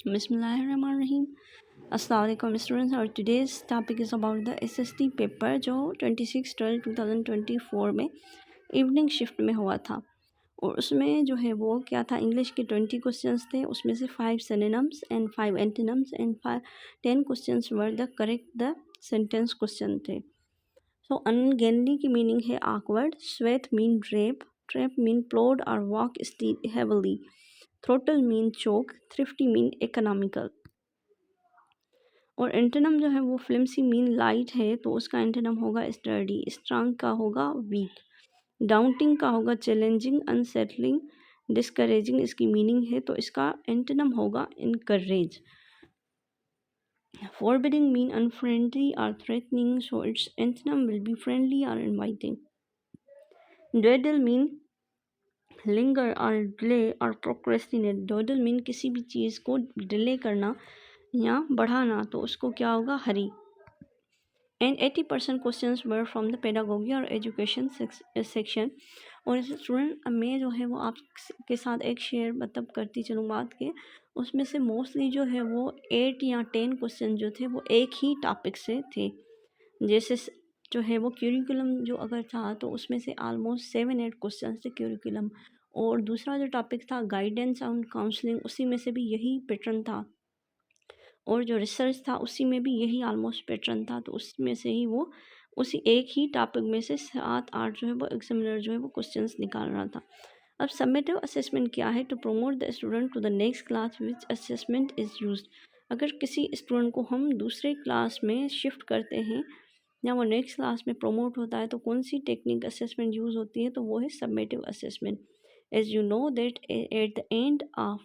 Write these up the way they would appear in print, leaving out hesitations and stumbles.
बिस्मिल्लाहिर्रहमानिर्रहीम। अस्सलाम वालेकुम स्टूडेंट्स, और today's topic is about the SST paper जो 26/12/2024 में इवनिंग शिफ्ट में हुआ था। और उसमें जो है वो क्या था, इंग्लिश के 20 क्वेश्चंस थे, उसमें से 5 synonyms and 5 antonyms and 10 questions were the correct the sentence question थे। सो अनगेनली की मीनिंग है awkward, sweat mean drape, trap mean plod और walk steel heavily, throttle mean choke, thrifty mean economical। और antonym जो है वो फ्लिम्सी mean light है, तो उसका एंटोनम होगा स्टर्डी। स्ट्रांग का होगा वीक। डाउटिंग का होगा चैलेंजिंग, अनसेटलिंग, डिस्करेजिंग इसकी मीनिंग है, तो इसका एंटोनम होगा encourage. Forbidding mean unfriendly or threatening, so its antonym will be friendly or inviting. Dawdle mean linger or delay or procrastinate. Dawdle mean किसी भी चीज़ को डिले करना या बढ़ाना, तो उसको क्या होगा, हरी। And 80% questions were from the pedagogy और एजुकेशन सेक्शन। और स्टूडेंट मैं जो है वो आपके साथ एक शेयर मतलब करती चलूँ बात के, उसमें से मोस्टली जो है वो 8 या 10 क्वेश्चन जो थे वो एक ही टॉपिक से थे। जैसे जो है वो क्यूरिकुलम जो अगर था तो उसमें से ऑलमोस्ट 7-8 क्वेश्चन थे क्यूरिकुलम। और दूसरा जो टॉपिक था गाइडेंस एंड काउंसलिंग, उसी में से भी यही पैटर्न था। और जो रिसर्च था उसी में भी यही ऑलमोस्ट पैटर्न था, तो उसमें से ही वो उसी एक ही टॉपिक में से 7-8 जो है वो एग्जामिनर जो है वो क्वेश्चंस निकाल रहा था। अब सबमिटिव असेसमेंट क्या है, to promote the student to the next class which assessment is used. अगर किसी स्टूडेंट को हम दूसरे क्लास में शिफ्ट करते हैं या वो नेक्स्ट क्लास में प्रोमोट होता है, तो कौन सी टेक्निक असेसमेंट यूज़ होती है, तो वो है summative assessment. As you know that at the end of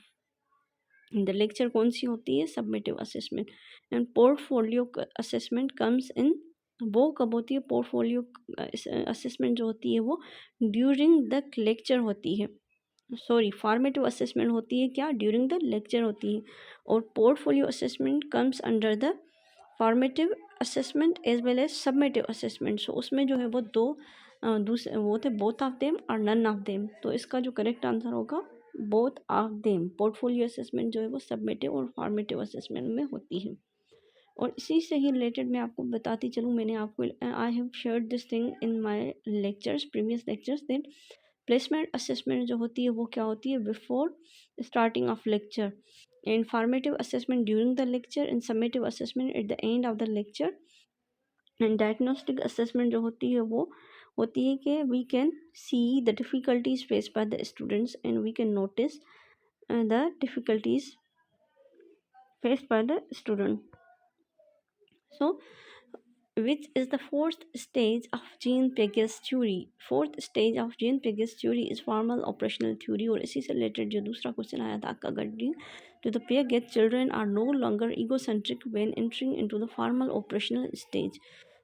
the lecture कौन सी होती है, summative assessment. And portfolio assessment comes in, वो कब होती है, पोर्टफोलियो असेसमेंट जो होती है वो ड्यूरिंग द लेक्चर होती है। सॉरी, फॉर्मेटिव असेसमेंट होती है क्या, ड्यूरिंग द लेक्चर होती है। और portfolio assessment comes under the formative assessment as well as summative assessment. So उसमें जो है वो दो दूसरे वो थे, बोथ ऑफ देम और नन ऑफ देम। तो इसका जो करेक्ट आंसर होगा both of them. Portfolio assessment जो है वो सबमिटिव और फॉर्मेटिव असेसमेंट में होती है। और इसी से ही रिलेटेड मैं आपको बताती चलूँ, मैंने आपको I have shared this thing in my lectures, previous lectures. Then placement assessment जो होती है वो क्या होती है, before starting of lecture. And formative assessment during the lecture, and summative assessment at the end of the lecture. And diagnostic assessment जो होती है वो होती है कि we can see the difficulties face by the students and we can notice the difficulties faced by the student. So which is the fourth stage of Jean Piaget's theory. Fourth stage of Jean Piaget's theory is formal operational theory। और इसी से related जो दूसरा question आया था, according to the Piaget, children are no longer egocentric when entering into the formal operational stage।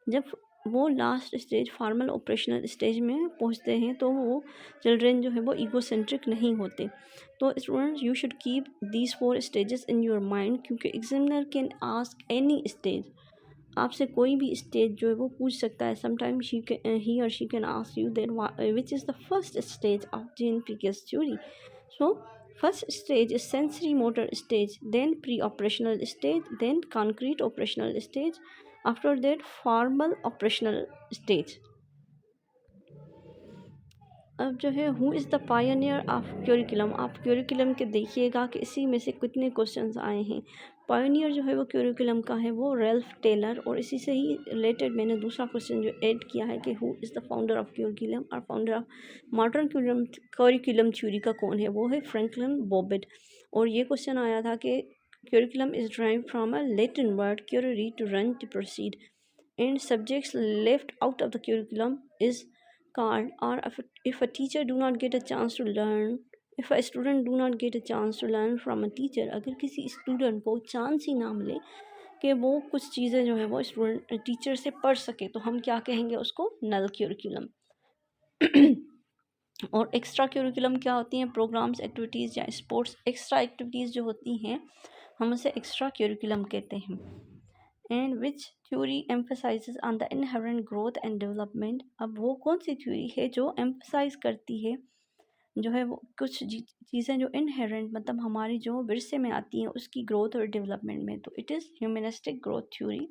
जब वो last stage formal operational stage में पहुंचते हैं तो वो चिल्ड्रेन जो है वो ईगोसेंट्रिक नहीं होते। तो students you should keep these 4 stages in your mind, क्योंकि examiner can ask any stage, आपसे कोई भी स्टेज जो है वो पूछ सकता है। समटाइम ही और she can ask you that which is the first stage of Jean Piaget's theory. So first stage is sensory motor stage, then pre operational stage, then concrete operational stage, after that formal operational stage. अब जो है who is the pioneer of curriculum, आप curriculum के देखिएगा कि इसी में से कितने क्वेश्चंस आए हैं। पायनियर जो है वो क्यूरिकुलम का है वो रेल्फ टेलर। और इसी से ही रिलेटेड मैंने दूसरा क्वेश्चन जो ऐड किया है कि who is the founder of curriculum, और founder of modern curriculum theory का कौन है, वो है फ्रैंकलिन बॉबेट। और ये क्वेश्चन आया था कि curriculum is drive from a Latin word currere, to run, to proceed, and subjects left out of the curriculum is called, or if a teacher do not get a chance to learn, if a student do not get a chance to learn from a teacher, अगर किसी student को chance ही ना मिले कि वो कुछ चीज़ें जो है वो स्टूडेंट टीचर से पढ़ सके, तो हम क्या कहेंगे उसको, नल क्यूरिकुलम। और एक्स्ट्रा क्यूरिकुलम क्या होती हैं, प्रोग्राम्स, एक्टिविटीज़ या स्पोर्ट्स एक्स्ट्रा एक्टिविटीज़ जो होती हैं हम उसे एक्स्ट्रा क्यूरिकुलम कहते हैं। And which theory emphasises on the inherent growth and development. अब वो कौन सी थ्योरी है जो एम्फसाइज करती है जो है वो कुछ चीज़ें जो इनहेरेंट मतलब हमारी जो विरसे में आती हैं उसकी ग्रोथ और डेवलपमेंट में, तो it is humanistic growth theory.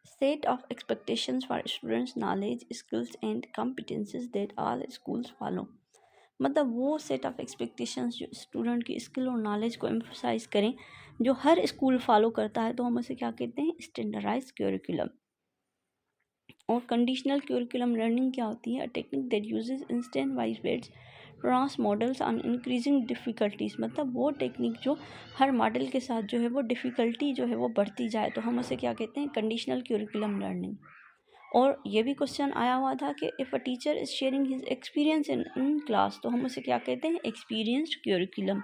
Set of expectations for students knowledge skills and competencies that all schools follow. मतलब वो सेट ऑफ एक्सपेक्टेशंस जो स्टूडेंट की स्किल और नॉलेज को एम्फोसाइज करें, जो हर स्कूल फॉलो करता है, तो हम उसे क्या कहते हैं, स्टैंडर्डाइज क्यूरिकुलम। और कंडीशनल क्यूरिकुलम लर्निंग क्या होती है, technique that uses instance wise weights trains models on increasing difficulties. मतलब वो टेक्निक जो हर मॉडल के साथ जो है वो डिफ़िकल्टी जो है वो बढ़ती जाए, तो हम उसे क्या कहते हैं, कंडीशनल क्यूरिकुलम लर्निंग। और ये भी क्वेश्चन आया हुआ था कि if a teacher is sharing his experience in class, तो हम उसे क्या कहते हैं, experienced curriculum.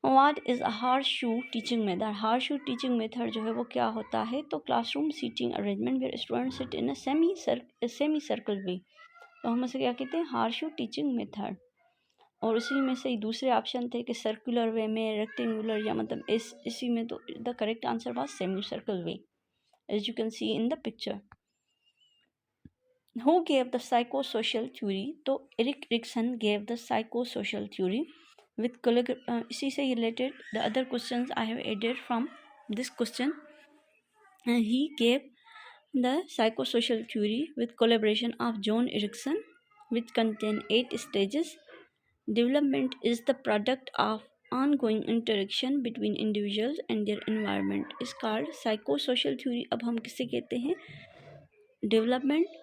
What is a horseshoe teaching method. Horseshoe teaching method जो है वो क्या होता है, तो classroom seating arrangement where student sit in a semi circle way, तो हम उसे क्या कहते हैं, हार्श शू टीचिंग मेथड। और उसी में से ही दूसरे ऑप्शन थे कि सर्कुलर वे में, रेक्टेंगुलर, या मतलब इसी में, तो the correct answer was semi circle way as you can see in the picture. Who gave the psychosocial theory? तो Erik Erikson gave the psychosocial theory with इसी से related the other questions I have added from this question. He gave the psychosocial theory with collaboration of John Erickson, which contain 8 stages. Development is the product of ongoing interaction between individuals and their environment is called psychosocial theory. अब हम किसे कहते हैं, development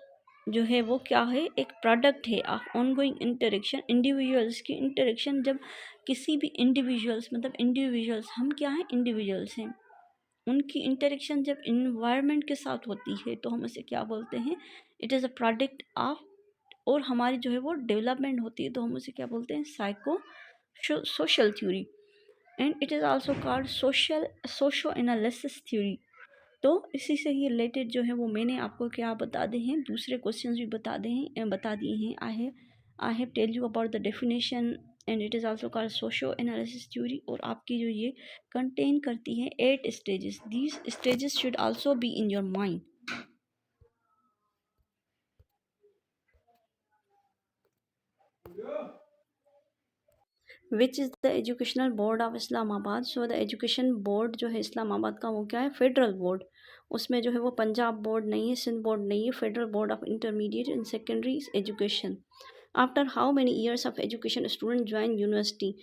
जो है वो क्या है, एक प्रोडक्ट है ऑफ ऑनगोइंग इंटरेक्शन, इंडिविजुअल्स की इंटरेक्शन। जब किसी भी इंडिविजुअल्स मतलब इंडिविजुअल्स, हम क्या हैं, इंडिविजुअल्स हैं, उनकी इंटरेक्शन जब इन्वायरमेंट के साथ होती है, तो हम इसे क्या बोलते हैं, it is a product of. और हमारी जो है वो डेवलपमेंट होती है, तो हम उसे क्या बोलते हैं, psycho social theory. And it is also called socio analysis theory. तो इसी से ही रिलेटेड जो है वो मैंने आपको क्या बता दे हैं, दूसरे क्वेश्चंस भी बता दिए हैं। I have tell you about the definition and it is also called socio analysis theory. और आपकी जो ये कंटेन करती है 8 stages, these stages should also be in your mind. Which is the educational board of Islamabad. So the education board जो है इस्लामाबाद का, वो क्या है, फेडरल बोर्ड। उसमें जो है वो पंजाब बोर्ड नहीं है, सिंध बोर्ड नहीं है, federal board of intermediate and secondary education. After how many years of education student join university.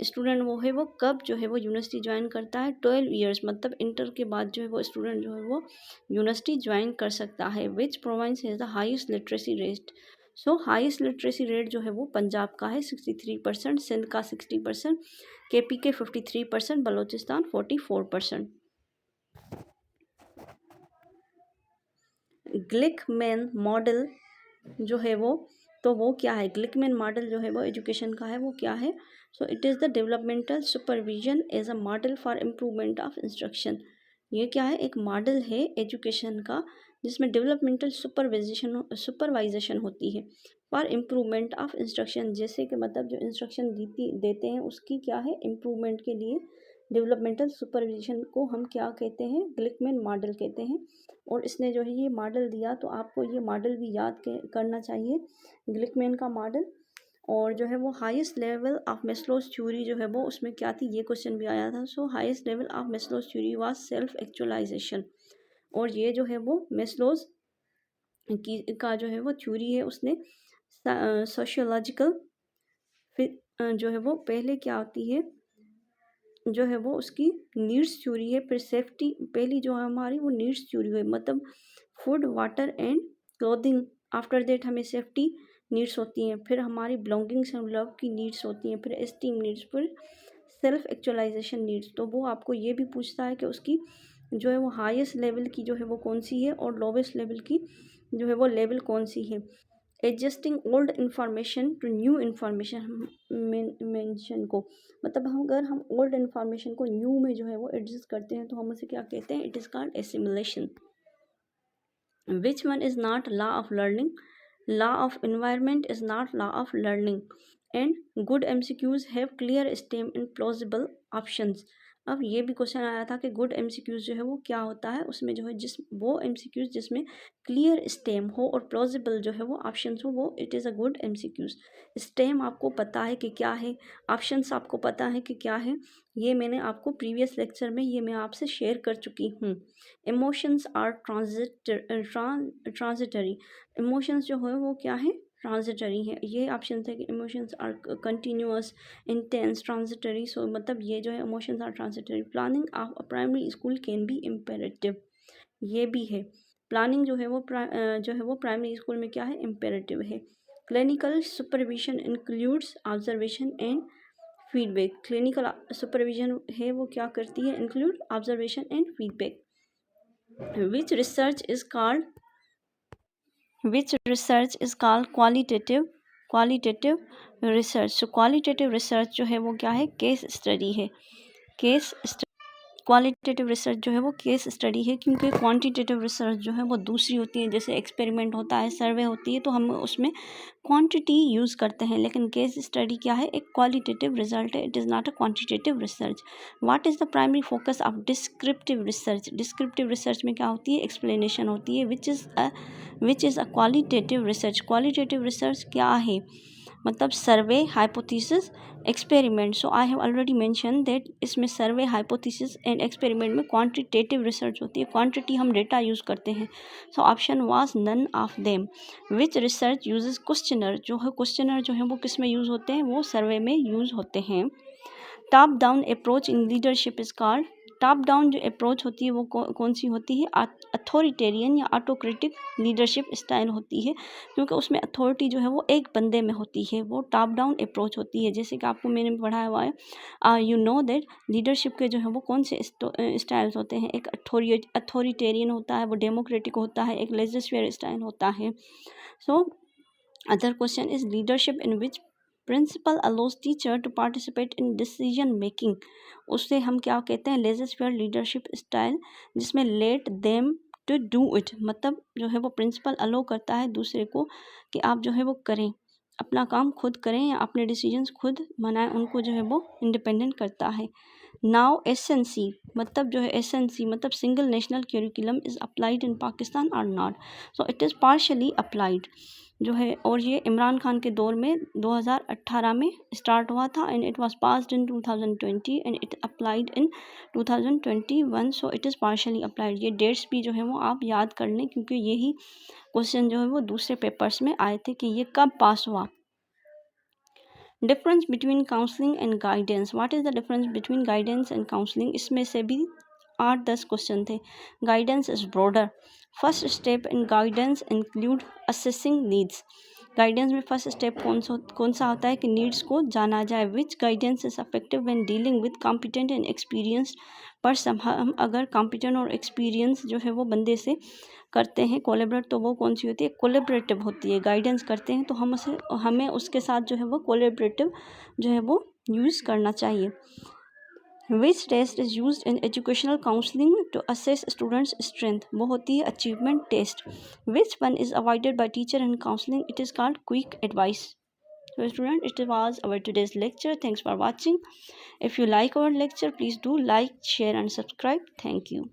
Student वो है वो कब जो है वो यूनिवर्सिटी ज्वाइन करता है, 12 ईयर्स, मतलब इंटर के बाद जो है वो स्टूडेंट जो है वो यूनिवर्सिटी ज्वाइन कर सकता है। विच province has the highest literacy rate. So highest literacy rate जो है वो पंजाब का है 63%, सिंध का 60%, केपी के 53%, बलोचिस्तान 44%। ग्लिकमैन मॉडल जो है वो, तो वो क्या है, ग्लिकमैन मॉडल जो है वो एजुकेशन का है, वो क्या है, so it is the developmental supervision as a model for improvement of instruction. ये क्या है, एक मॉडल है एजुकेशन का जिसमें डेवलपमेंटल सुपरवाइजेशन होती है फॉर इम्प्रूवमेंट ऑफ इंस्ट्रक्शन। जैसे कि मतलब जो इंस्ट्रक्शन देते हैं उसकी क्या है, इम्प्रूवमेंट के लिए डेवलपमेंटल सुपरविजन को हम क्या कहते हैं, ग्लिकमैन मॉडल कहते हैं। और इसने जो है ये मॉडल दिया, तो आपको ये मॉडल भी याद करना चाहिए, ग्लिकमैन का मॉडल। और जो है वो highest level of Maslow's theory जो है वो उसमें क्या थी, ये क्वेश्चन भी आया था। So highest level of Maslow's theory was self actualization. और ये जो है वो मेस्लोस की का जो है वो थ्योरी है, उसने सोशियोलॉजिकल, फिर जो है वो पहले क्या होती है, जो है वो उसकी नीड्स थ्योरी है। फिर सेफ्टी, पहली जो है हमारी वो नीड्स थ्योरी है, मतलब food water and clothing. After that हमें सेफ्टी नीड्स होती हैं, फिर हमारी बिलोंगिंग्स एंड लव की नीड्स होती हैं, फिर एस्टीम नीड्स, फिर सेल्फ एक्चुअलाइजेशन नीड्स। तो वो आपको ये भी पूछता है कि उसकी जो है वो हाईएस्ट लेवल की जो है वो कौन सी है, और लोवेस्ट लेवल की जो है वो लेवल कौन सी है। Adjusting old information to new information mention को, मतलब हम अगर हम ओल्ड इंफॉर्मेशन को न्यू में जो है वो एडजस्ट करते हैं, तो हम उसे क्या कहते हैं, it is called assimilation. Which one is not law of learning. Law of environment is not law of learning and good MCQs have clear stem and plausible options. अब ये भी क्वेश्चन आया था कि गुड एमसीक्यूज जो है वो क्या होता है, उसमें जो है वो एमसीक्यूज जिसमें क्लियर स्टेम हो और प्लॉजिबल जो है वो ऑप्शंस हो, वो it is a good MCQs. Stem आपको पता है कि क्या है, ऑप्शंस आपको पता है कि क्या है, ये मैंने आपको प्रीवियस लेक्चर में ये मैं आपसे शेयर कर चुकी हूँ। इमोशंस आर ट्रांजिटरी, इमोशंस जो है वो क्या है, ट्रांजिटरी है। ये ऑप्शन है कि emotions are continuous, intense, transitory. So मतलब ये जो है emotions are transitory. Planning of a primary school can be imperative, ये भी है। प्लानिंग जो है वो प्राइमरी स्कूल में क्या है, इम्पेरेटिव है। Clinical supervision includes observation and feedback, clinical supervision है वो क्या करती है, include observation and feedback. Which research is called qualitative research. So qualitative research जो है वो क्या है, केस स्टडी है। क्वालिटेटिव रिसर्च जो है वो केस स्टडी है, क्योंकि क्वांटिटेटिव रिसर्च जो है वो दूसरी होती है, जैसे एक्सपेरिमेंट होता है, सर्वे होती है, तो हम उसमें क्वांटिटी यूज़ करते हैं। लेकिन केस स्टडी क्या है, एक क्वालिटेटिव रिजल्ट है, it is not a quantitative research. What is the primary focus of descriptive research. Descriptive research में क्या होती है, एक्सप्लेनेशन होती है। Which is a qualitative research. Qualitative research क्या है, मतलब survey, hypothesis, experiment. So I have already mention that इसमें सर्वे, हाइपोथेसिस एंड एक्सपेरिमेंट में क्वांटिटेटिव रिसर्च होती है, क्वांटिटी हम डेटा यूज़ करते हैं। So option was none of them. Which research uses questionnaire, जो है क्वेश्चनर जो है वो किस में यूज़ होते हैं, वो सर्वे में यूज़ होते हैं। Top down approach in leadership is called. Top down जो अप्रोच होती है वो कौन सी होती है, अथॉरिटेरियन या ऑटोक्रेटिक लीडरशिप स्टाइल होती है, क्योंकि उसमें अथॉरिटी जो है वो एक बंदे में होती है, वो टॉप डाउन अप्रोच होती है। जैसे कि आपको मैंने पढ़ाया हुआ है, यू नो दैट लीडरशिप के जो है वो कौन से स्टाइल्स होते हैं, एक अथॉरिटेरियन होता है, वो डेमोक्रेटिक होता है, एक लेजिस्लेटिव स्टाइल होता है। So other question is leadership in which principal allows teacher to participate in decision making. उससे हम क्या कहते हैं, लेजिस्लेटिव लीडरशिप स्टाइल, जिसमें let them to do it, मतलब जो है वो प्रिंसिपल अलो करता है दूसरे को कि आप जो है वो करें, अपना काम खुद करें या अपने डिसीजंस खुद बनाएं, उनको जो है वो इंडिपेंडेंट करता है। नाउ एसएनसी, मतलब जो है एसएनसी मतलब single national curriculum is applied in Pakistan और not. So it is partially applied जो है, और ये इमरान खान के दौर में 2018 में स्टार्ट हुआ था, and it was passed in 2020 and it applied in 2021। So it is partially applied. ये डेट्स भी जो है वो आप याद कर लें, क्योंकि यही क्वेश्चन जो है वो दूसरे पेपर्स में आए थे कि ये कब पास हुआ। Difference between counselling and guidance. What is the difference between guidance and counselling. इसमें से भी 8-10 क्वेश्चन थे। Guidance is broader. First step in guidance include assessing needs. Guidance में फर्स्ट स्टेप कौन सा होता है कि नीड्स को जाना जाए। Which guidance is affective when dealing with competent and experienced person. हम अगर कॉम्पिटेंट और एक्सपीरियंस जो है वो बंदे से करते हैं कोलेबरेट, तो वो कौन सी होती है, कोलेबरेटिव होती है। गाइडेंस करते हैं तो हमें उसके साथ जो है वो कोलेबरेटिव जो है वो यूज़ करना चाहिए। Which test is use in educational counselling to assess students strength. वो होती है achievement test. Which one is avoided by teacher in counselling, it is called quick advice. So student, it was our today's lecture. Thanks for watching. If you like our lecture, please do like, share and subscribe. Thank you.